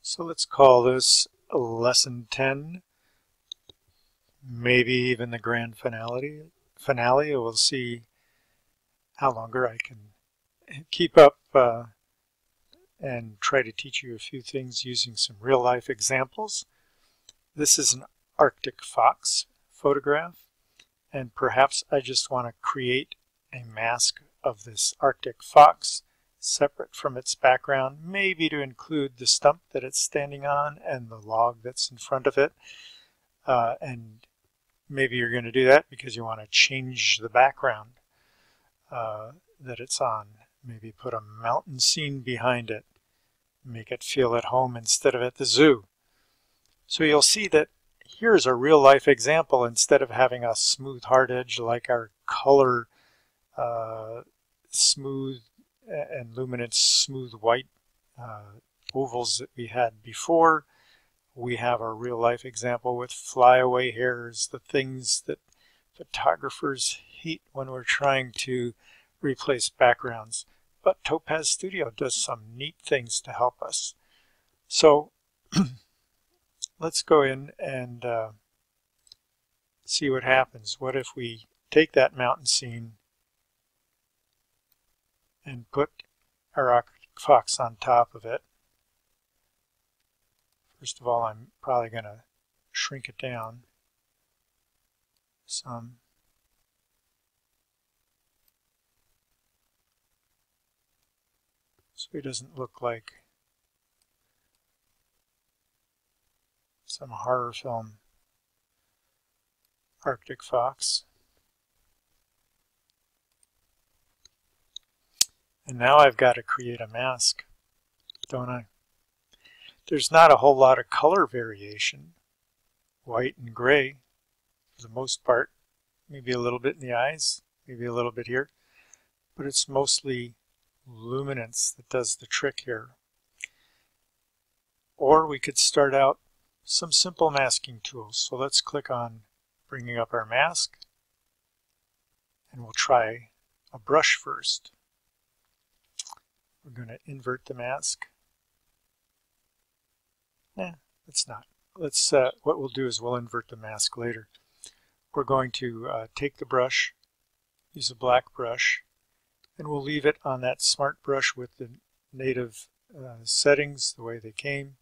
So let's call this Lesson 10, maybe even the grand finale. We'll see how longer I can keep up and try to teach you a few things using some real-life examples. This is an Arctic fox photograph, and perhaps I just want to create a mask of this Arctic fox separate from its background, maybe to include the stump that it's standing on and the log that's in front of it. And maybe you're going to do that because you want to change the background that it's on. Maybe put a mountain scene behind it, make it feel at home instead of at the zoo. So you'll see that here's a real-life example. Instead of having a smooth hard edge like our color smooth and luminance smooth white ovals that we had before, we have a real-life example with flyaway hairs, the things that photographers hate when we're trying to replace backgrounds. But Topaz Studio does some neat things to help us. So let's go in and see what happens. What if we take that mountain scene and put our Arctic fox on top of it? First of all, I'm probably going to shrink it down some. So it doesn't look like some horror film Arctic fox. And now I've got to create a mask, don't I? There's not a whole lot of color variation, white and gray for the most part, maybe a little bit in the eyes, maybe a little bit here, but it's mostly luminance that does the trick here. Or we could start out some simple masking tools. So let's click on bringing up our mask, and we'll try a brush first. We're going to invert the mask. Let's not. Let's. What we'll do is we'll invert the mask later. We're going to take the brush, use a black brush, and we'll leave it on that smart brush with the native settings the way they came,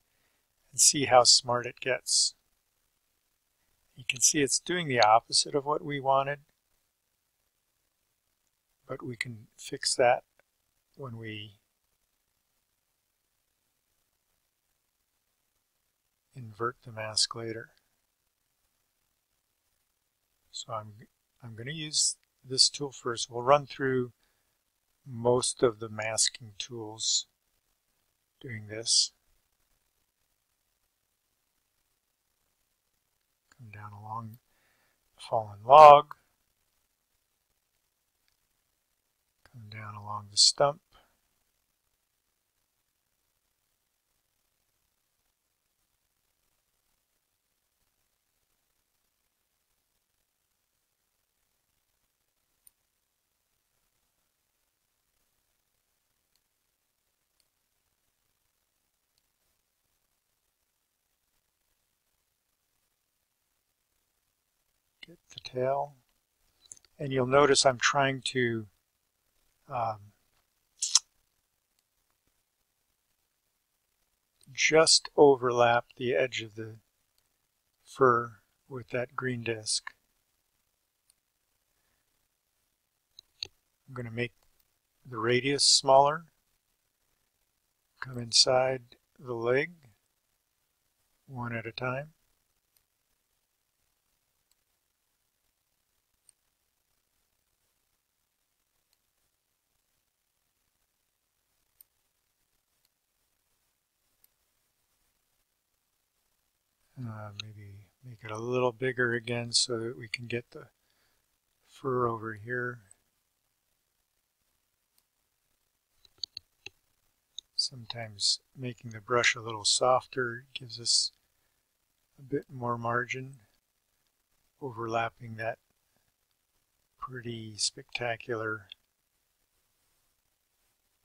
and see how smart it gets. You can see it's doing the opposite of what we wanted, but we can fix that when we invert the mask later. So I'm going to use this tool first. We'll run through most of the masking tools doing this. Come down along the fallen log. Come down along the stump. Get the tail, and you'll notice I'm trying to just overlap the edge of the fur with that green disc. I'm going to make the radius smaller, come inside the leg one at a time. Maybe make it a little bigger again so that we can get the fur over here. Sometimes making the brush a little softer gives us a bit more margin, overlapping that pretty spectacular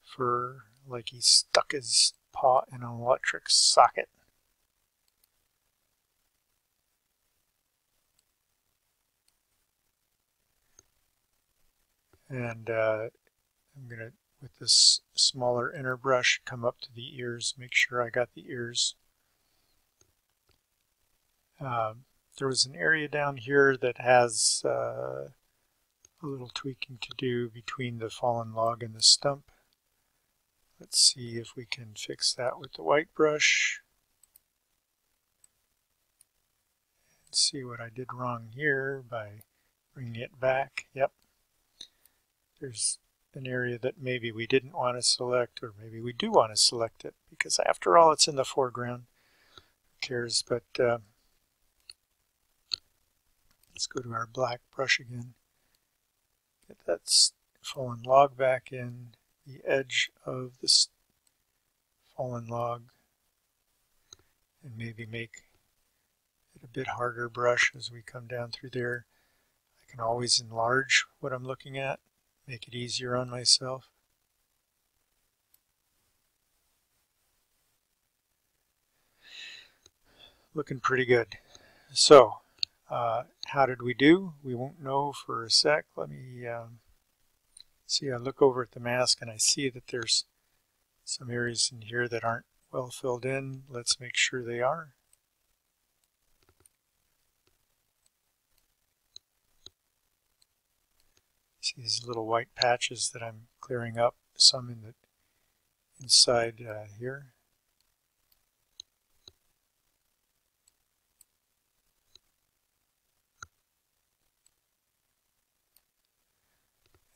fur, like he stuck his paw in an electric socket. And I'm going to, with this smaller inner brush, come up to the ears, make sure I got the ears. There was an area down here that has a little tweaking to do between the fallen log and the stump. Let's see if we can fix that with the white brush. And see what I did wrong here by bringing it back. Yep. There's an area that maybe we didn't want to select, or maybe we do want to select it, because after all it's in the foreground. Who cares? But let's go to our black brush again. Get that fallen log back in, the edge of this fallen log, and maybe make it a bit harder brush as we come down through there. I can always enlarge what I'm looking at, make it easier on myself. Looking pretty good. So, how did we do? We won't know for a sec. Let me see. I look over at the mask and I see that there's some areas in here that aren't well filled in. Let's make sure they are. See these little white patches that I'm clearing up, some in the inside here.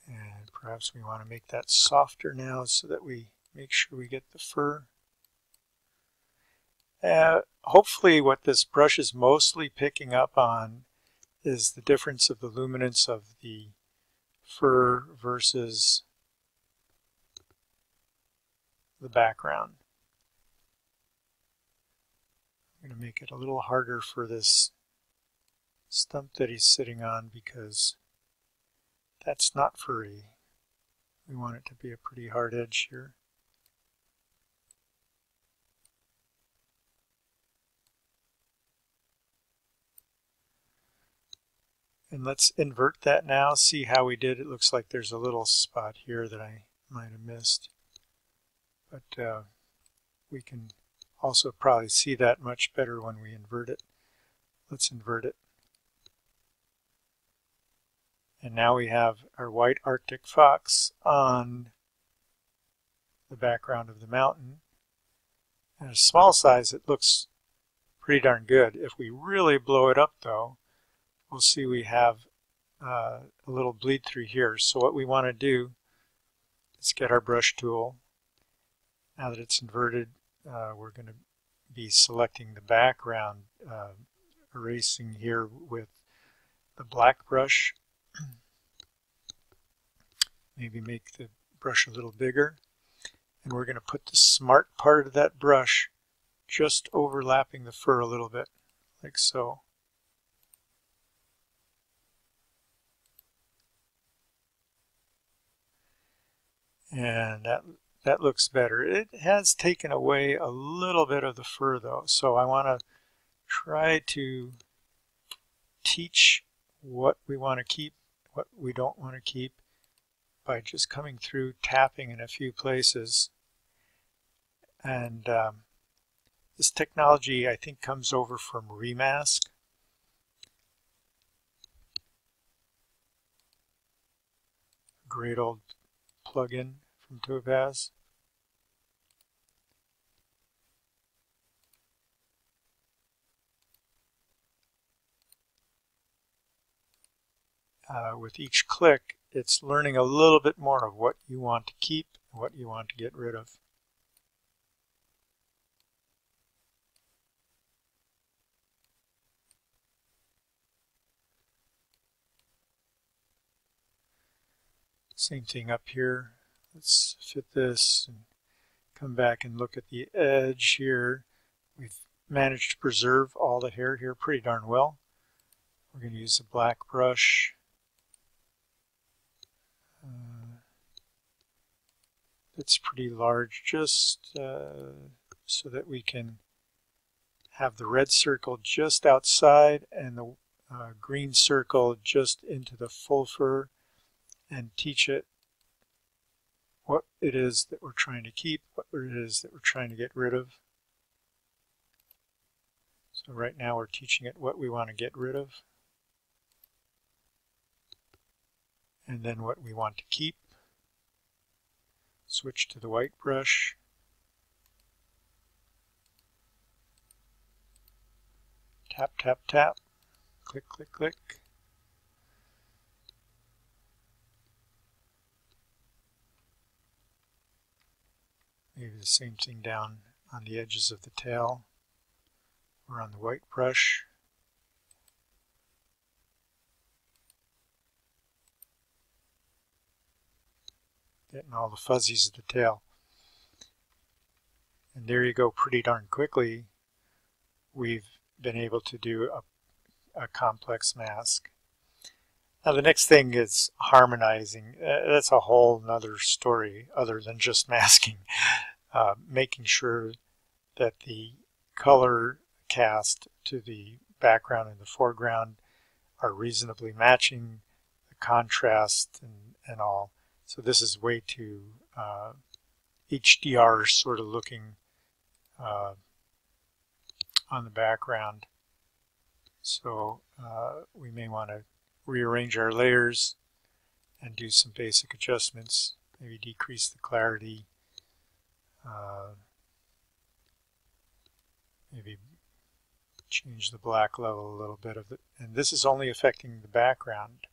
And perhaps we want to make that softer now so that we make sure we get the fur. Hopefully what this brush is mostly picking up on is the difference of the luminance of the fur versus the background. I'm going to make it a little harder for this stump that he's sitting on because that's not furry. We want it to be a pretty hard edge here. And let's invert that now, see how we did. It looks like there's a little spot here that I might have missed. But we can also probably see that much better when we invert it. Let's invert it. And now we have our white Arctic fox on the background of the mountain. At a small size, it looks pretty darn good. If we really blow it up, though, we'll see we have a little bleed through here. So what we want to do is get our brush tool. Now that it's inverted, we're going to be selecting the background, erasing here with the black brush. Maybe make the brush a little bigger. And we're going to put the smart part of that brush just overlapping the fur a little bit, like so. And that looks better. It has taken away a little bit of the fur though, so I want to try to teach what we want to keep, what we don't want to keep, by just coming through, tapping in a few places. And this technology, I think, comes over from Remask. Great old plugin from Topaz. With each click, it's learning a little bit more of what you want to keep and what you want to get rid of. Same thing up here. Let's fit this and come back and look at the edge here. We've managed to preserve all the hair here pretty darn well. We're going to use a black brush. it's pretty large, just so that we can have the red circle just outside and the green circle just into the full fur, and teach it what it is that we're trying to keep, what it is that we're trying to get rid of. So right now we're teaching it what we want to get rid of, and then what we want to keep. Switch to the white brush. Tap, tap, tap. Click, click, click. Maybe the same thing down on the edges of the tail or on the white brush. Getting all the fuzzies of the tail. And there you go, pretty darn quickly. We've been able to do a complex mask. Now the next thing is harmonizing. That's a whole nother story other than just masking. Making sure that the color cast to the background and the foreground are reasonably matching, the contrast and all. So this is way too HDR sort of looking on the background. So we may want to rearrange our layers and do some basic adjustments, maybe decrease the clarity, maybe change the black level a little bit of it. And this is only affecting the background.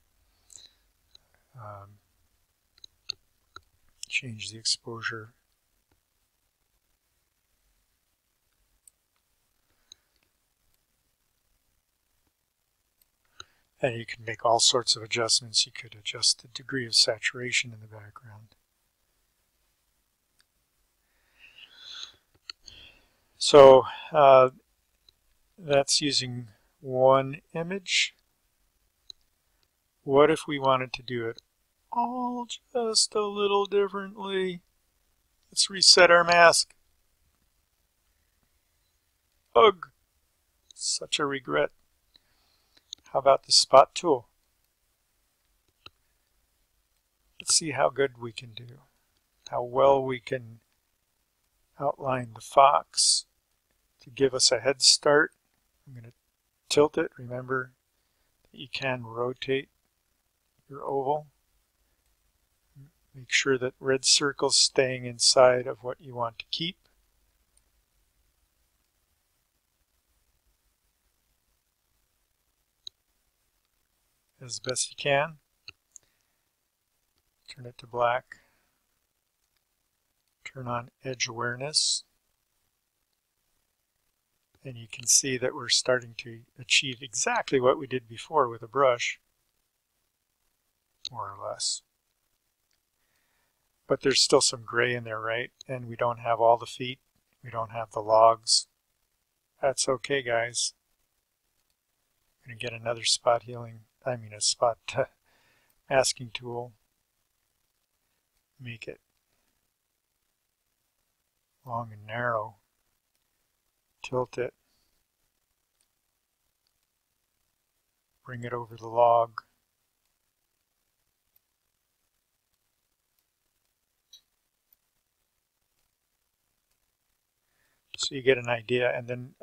Change the exposure. And you can make all sorts of adjustments. You could adjust the degree of saturation in the background. So that's using one image. What if we wanted to do it all just a little differently? Let's reset our mask. Ugh, such a regret. How about the spot tool? Let's see how good we can do, how well we can outline the fox to give us a head start. I'm going to tilt it. Remember that you can rotate your oval. Make sure that red circle's staying inside of what you want to keep. As best you can. Turn it to black. Turn on edge awareness. And you can see that we're starting to achieve exactly what we did before with a brush, more or less. But there's still some gray in there, right? And we don't have all the feet. We don't have the logs. That's okay, guys. I'm going to get another spot healing. A spot masking tool. Make it long and narrow. Tilt it. Bring it over the log. So you get an idea, and then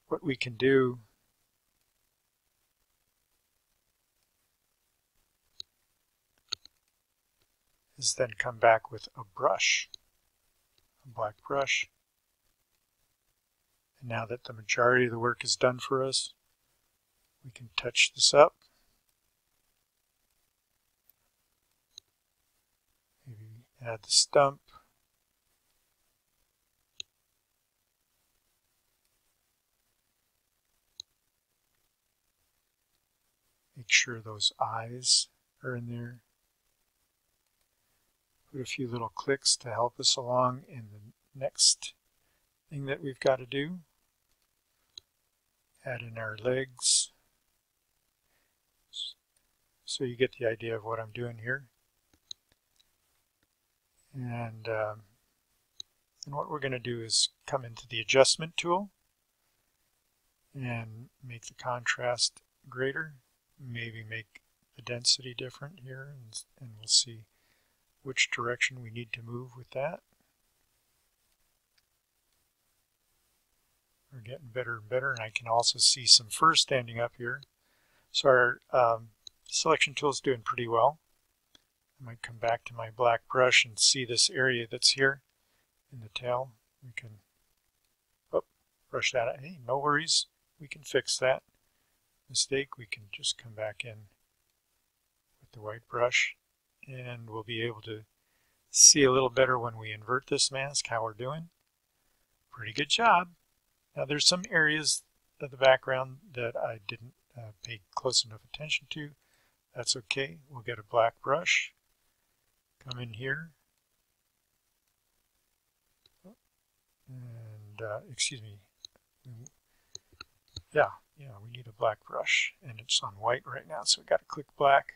what we can do is then come back with a brush, a black brush. And now that the majority of the work is done for us, we can touch this up. Maybe add the stump. Make sure those eyes are in there. Put a few little clicks to help us along in the next thing that we've got to do. Add in our legs. So you get the idea of what I'm doing here. And what we're going to do is come into the adjustment tool and make the contrast greater, maybe make the density different here, and we'll see which direction we need to move with that. We're getting better and better, and I can also see some fur standing up here. So our selection tool is doing pretty well. I might come back to my black brush and see this area that's here in the tail. We can brush that out. Hey, no worries. We can fix that mistake. We can just come back in with the white brush, and we'll be able to see a little better when we invert this mask how we're doing. Pretty good job. Now there's some areas of the background that I didn't pay close enough attention to. That's okay. We'll get a black brush. Come in here. And, excuse me. Yeah, we need a black brush. And it's on white right now, so we got to click black.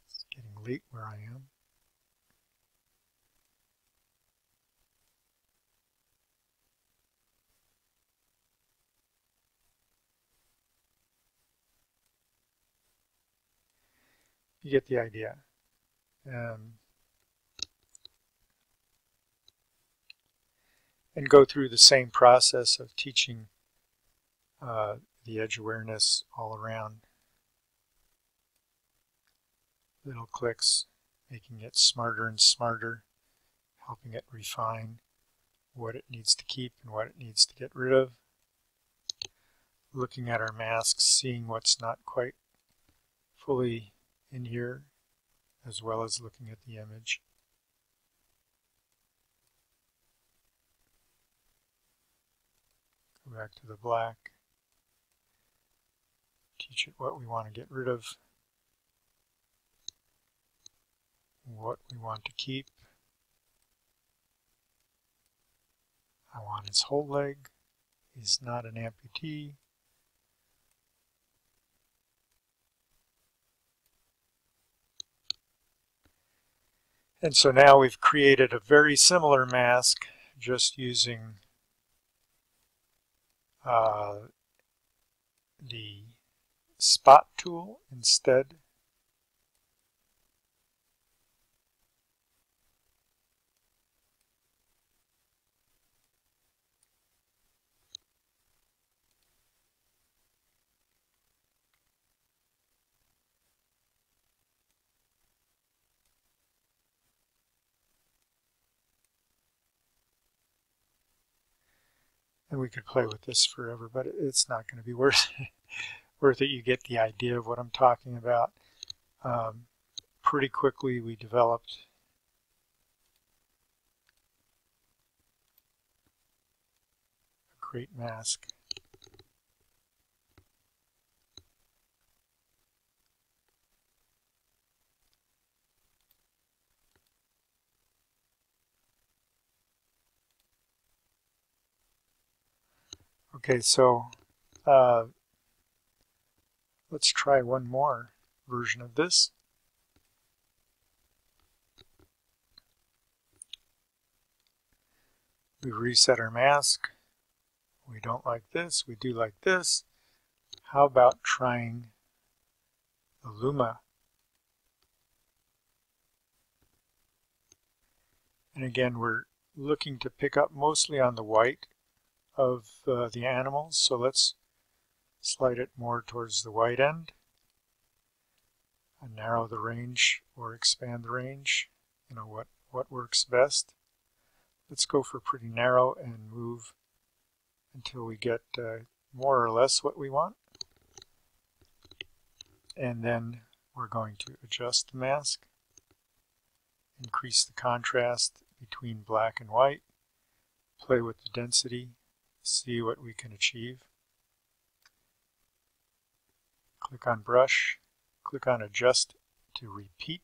It's getting late where I am. You get the idea. And go through the same process of teaching the edge awareness all around. Little clicks, making it smarter and smarter, helping it refine what it needs to keep and what it needs to get rid of. Looking at our masks, seeing what's not quite fully in here, as well as looking at the image. Go back to the black. Teach it what we want to get rid of, what we want to keep. I want his whole leg. He's not an amputee. And so now we've created a very similar mask, just using the spot tool instead. And we could play with this forever, but it's not going to be worth it. You get the idea of what I'm talking about. Pretty quickly we developed a great mask. Okay, so let's try one more version of this. We reset our mask. We don't like this. We do like this. How about trying the Luma? And again, we're looking to pick up mostly on the white of the animals, so let's slide it more towards the white end and narrow the range or expand the range. You know what works best. Let's go for pretty narrow and move until we get more or less what we want. And then we're going to adjust the mask, increase the contrast between black and white, play with the density, see what we can achieve. Click on brush, click on adjust to repeat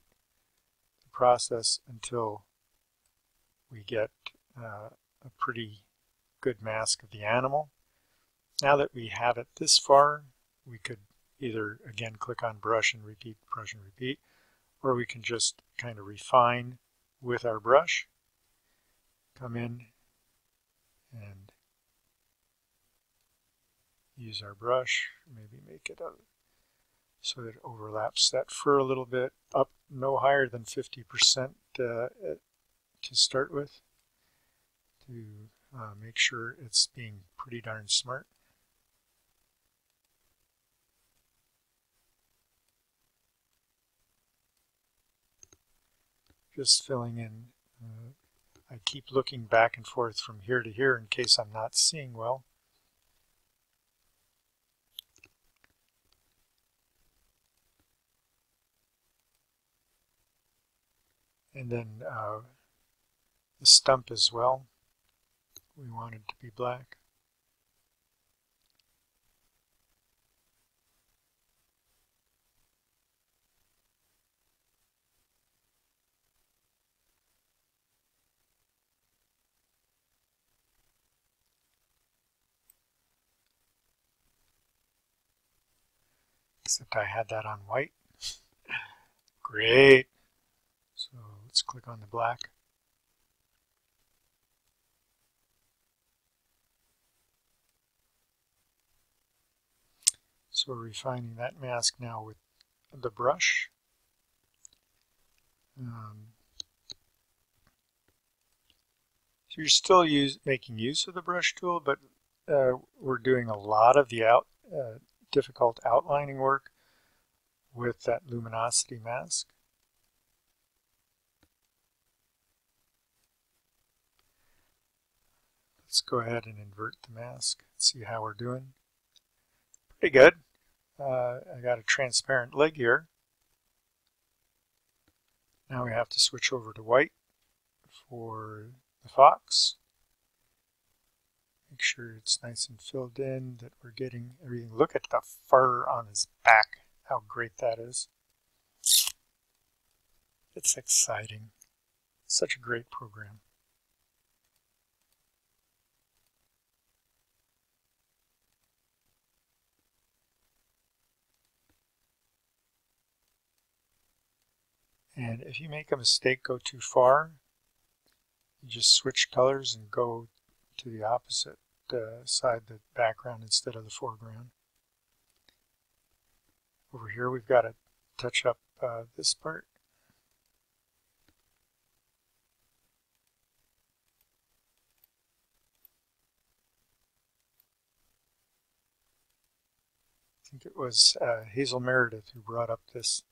the process until we get a pretty good mask of the animal. Now that we have it this far, we could either again click on brush and repeat, or we can just kind of refine with our brush, come in and use our brush, maybe make it so that it overlaps that fur a little bit, up no higher than 50% to start with, to make sure it's being pretty darn smart. Just filling in. I keep looking back and forth from here to here in case I'm not seeing well. And then the stump as well. We want it to be black. Except I had that on white. Great. So let's click on the black. So we're refining that mask now with the brush. So you're still making use of the brush tool, but we're doing a lot of the difficult outlining work with that luminosity mask. Let's go ahead and invert the mask and see how we're doing. Pretty good. I got a transparent leg here. Now we have to switch over to white for the fox. Make sure it's nice and filled in, that we're getting everything. Look at the fur on his back, how great that is. It's exciting. Such a great program. And if you make a mistake, go too far, you just switch colors and go to the opposite side, the background instead of the foreground. Over here we've got to touch up this part. I think it was Hazel Meredith who brought up this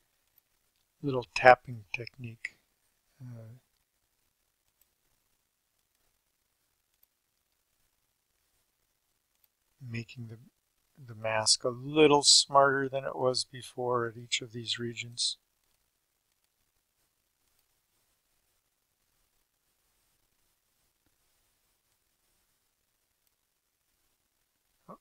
little tapping technique. Making the mask a little smarter than it was before at each of these regions. Oh.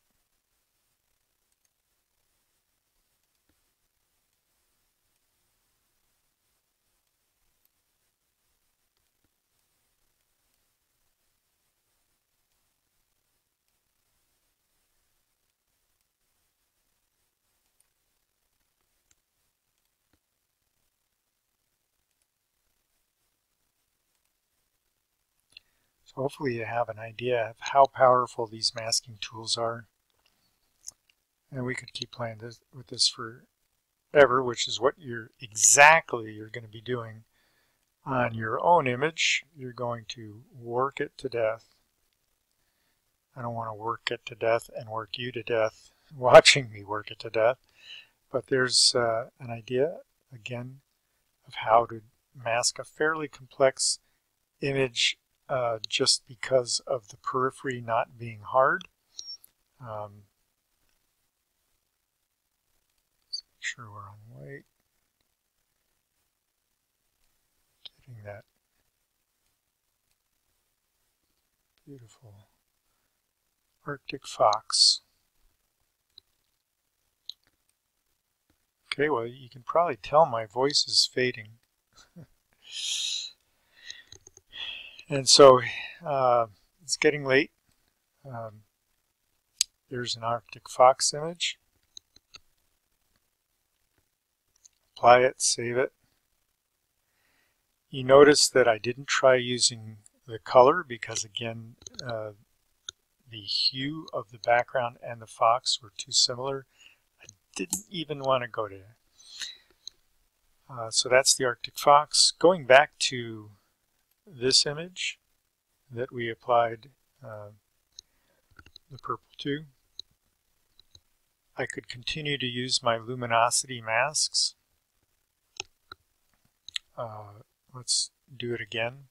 So hopefully you have an idea of how powerful these masking tools are. And we could keep playing with this forever, which is what you're going to be doing on your own image. You're going to work it to death. I don't want to work it to death and work you to death watching me work it to death. But there's an idea, again, of how to mask a fairly complex image just because of the periphery not being hard. Let's make sure we're on white. Getting that beautiful Arctic fox. Okay, well, you can probably tell my voice is fading. And so it's getting late. There's an Arctic fox image. Apply it, save it. You notice that I didn't try using the color because, again, the hue of the background and the fox were too similar. I didn't even want to go to so that's the Arctic fox. Going back to this image that we applied the purple to, I could continue to use my luminosity masks. Let's do it again.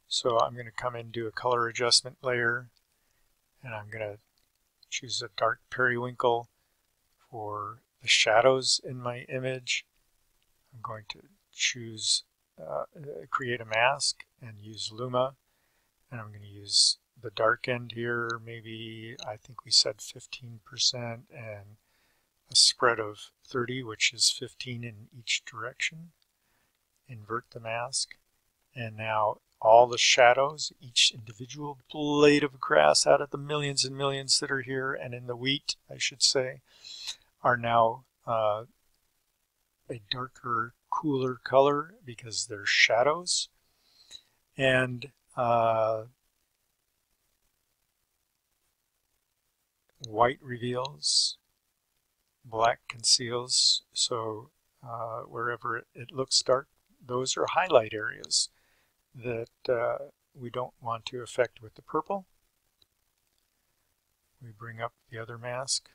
So I'm going to come in and do a color adjustment layer, and I'm going to choose a dark periwinkle for the shadows in my image. I'm going to choose create a mask and use Luma, and I'm going to use the dark end here, maybe I think we said 15%, and a spread of 30, which is 15 in each direction. Invert the mask, and now all the shadows, each individual blade of grass out of the millions and millions that are here, and in the wheat, I should say, are now a darker, cooler color because they're shadows. And white reveals, black conceals, so wherever it looks dark, those are highlight areas that we don't want to affect with the purple. We bring up the other mask.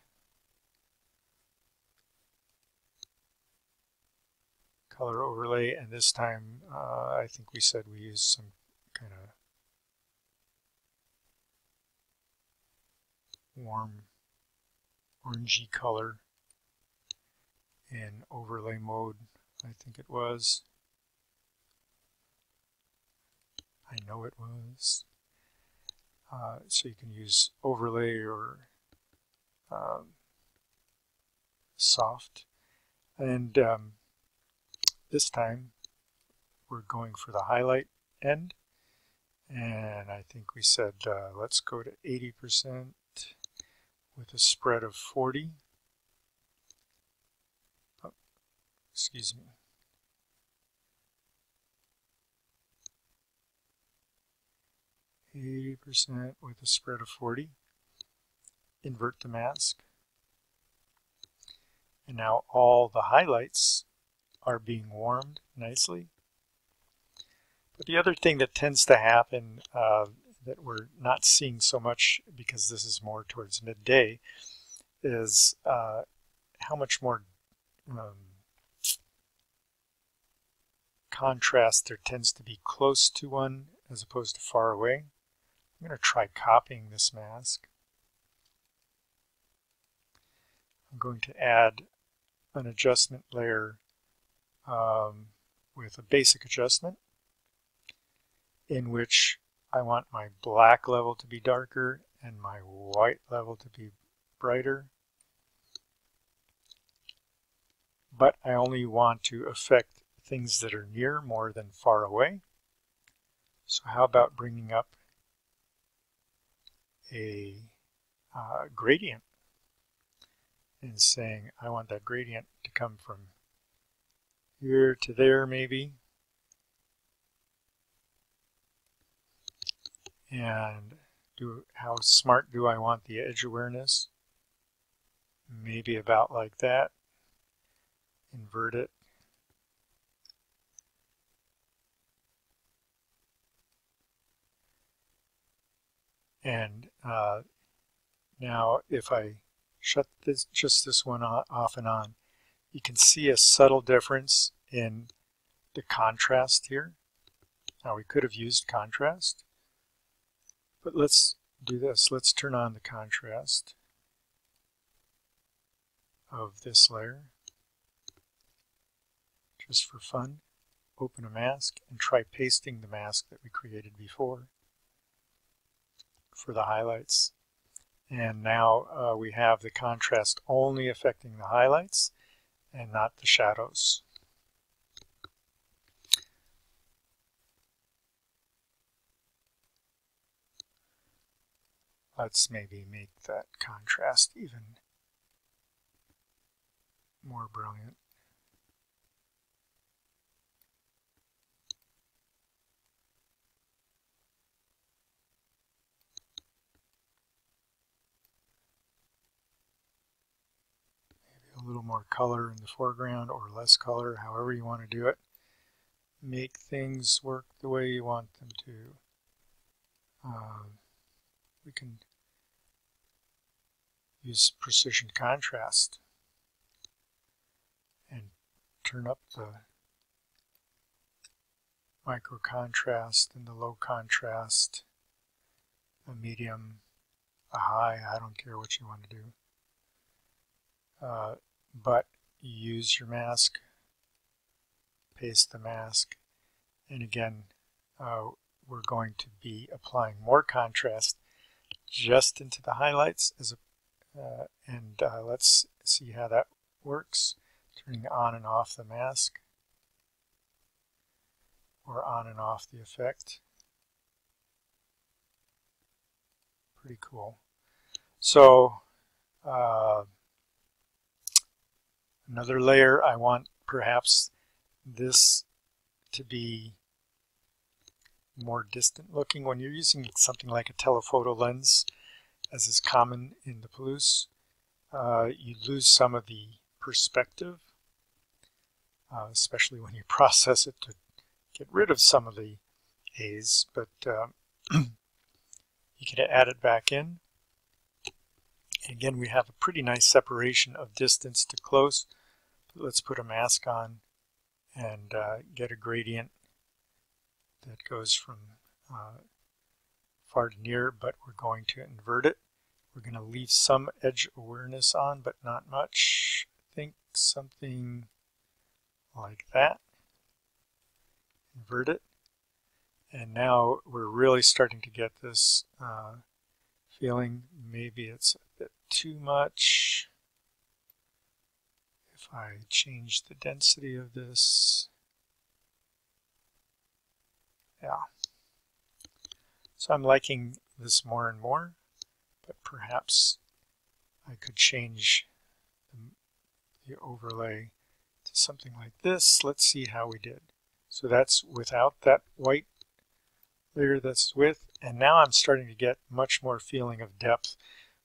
Color overlay, and this time I think we said we use some kind of warm orangey color in overlay mode, I think it was. I know it was. So you can use overlay or soft. And this time we're going for the highlight end. And I think we said let's go to 80% with a spread of 40. Oh, excuse me. %, with a spread of 40. Invert the mask. And now all the highlights are being warmed nicely. But the other thing that tends to happen that we're not seeing so much because this is more towards midday is how much more contrast there tends to be close to one as opposed to far away. I'm going to try copying this mask. I'm going to add an adjustment layer with a basic adjustment in which I want my black level to be darker and my white level to be brighter. But I only want to affect things that are near more than far away. So how about bringing up a gradient and saying I want that gradient to come from here to there maybe. And how smart do I want the edge awareness? Maybe about like that. Invert it. And now if I shut just this one off and on, you can see a subtle difference in the contrast here. Now we could have used contrast, but let's do this. Let's turn on the contrast of this layer just for fun. Open a mask and try pasting the mask that we created before for the highlights. And now we have the contrast only affecting the highlights and not the shadows. Let's maybe make that contrast even more brilliant. little more color in the foreground or less color, however you want to do it. Make things work the way you want them to. We can use precision contrast and turn up the micro contrast and the low contrast, a medium, a high. I don't care what you want to do. But use your mask, paste the mask, and again we're going to be applying more contrast just into the highlights and let's see how that works. Turning on and off the mask or on and off the effect. Pretty cool. So another layer, I want perhaps this to be more distant looking. When you're using something like a telephoto lens, as is common in the Palouse, you lose some of the perspective, especially when you process it to get rid of some of the haze, but you can add it back in. Again, we have a pretty nice separation of distance to close. Let's put a mask on and get a gradient that goes from far to near, but we're going to invert it. We're going to leave some edge awareness on, but not much. I think something like that. Invert it. And now we're really starting to get this feeling. Maybe it's a bit too much. If I change the density of this, yeah. So I'm liking this more and more, but perhaps I could change the overlay to something like this. Let's see how we did. So that's without that white layer that's with, and now I'm starting to get much more feeling of depth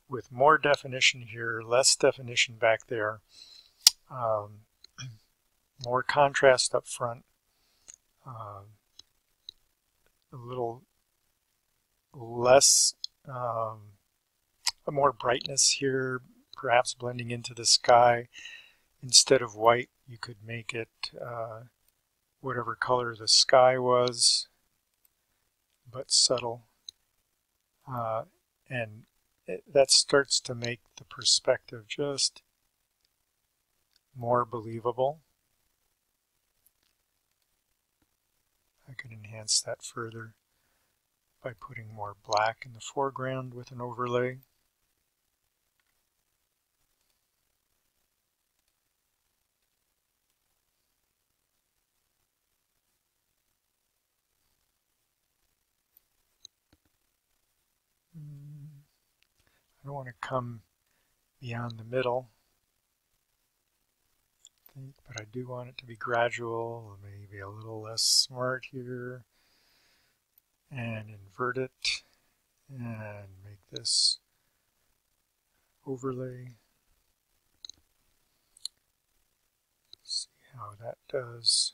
with more definition here, less definition back there, more contrast up front, a little less, more brightness here, perhaps blending into the sky. Instead of white, you could make it whatever color the sky was, but subtle. And that starts to make the perspective just more believable. I can enhance that further by putting more black in the foreground with an overlay. I don't want to come beyond the middle, but I do want it to be gradual, maybe a little less smart here, and invert it and make this overlay. See how that does.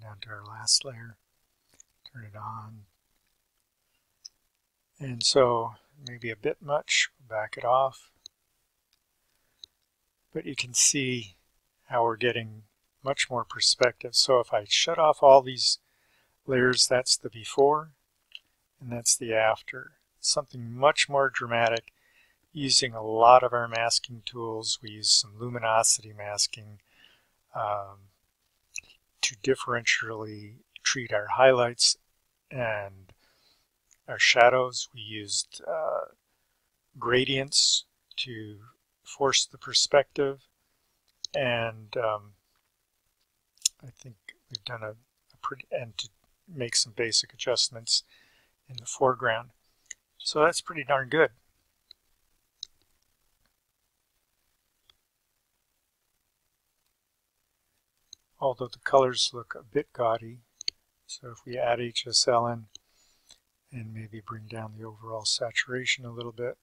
Down to our last layer, turn it on, and so maybe a bit much, back it off, but you can see how we're getting much more perspective. So if I shut off all these layers, that's the before and that's the after. Something much more dramatic, using a lot of our masking tools. We use some luminosity masking to differentially treat our highlights and our shadows. We used gradients to force the perspective, and I think we've done a pretty, and to make some basic adjustments in the foreground. So that's pretty darn good. although the colors look a bit gaudy. So if we add HSL in and maybe bring down the overall saturation a little bit,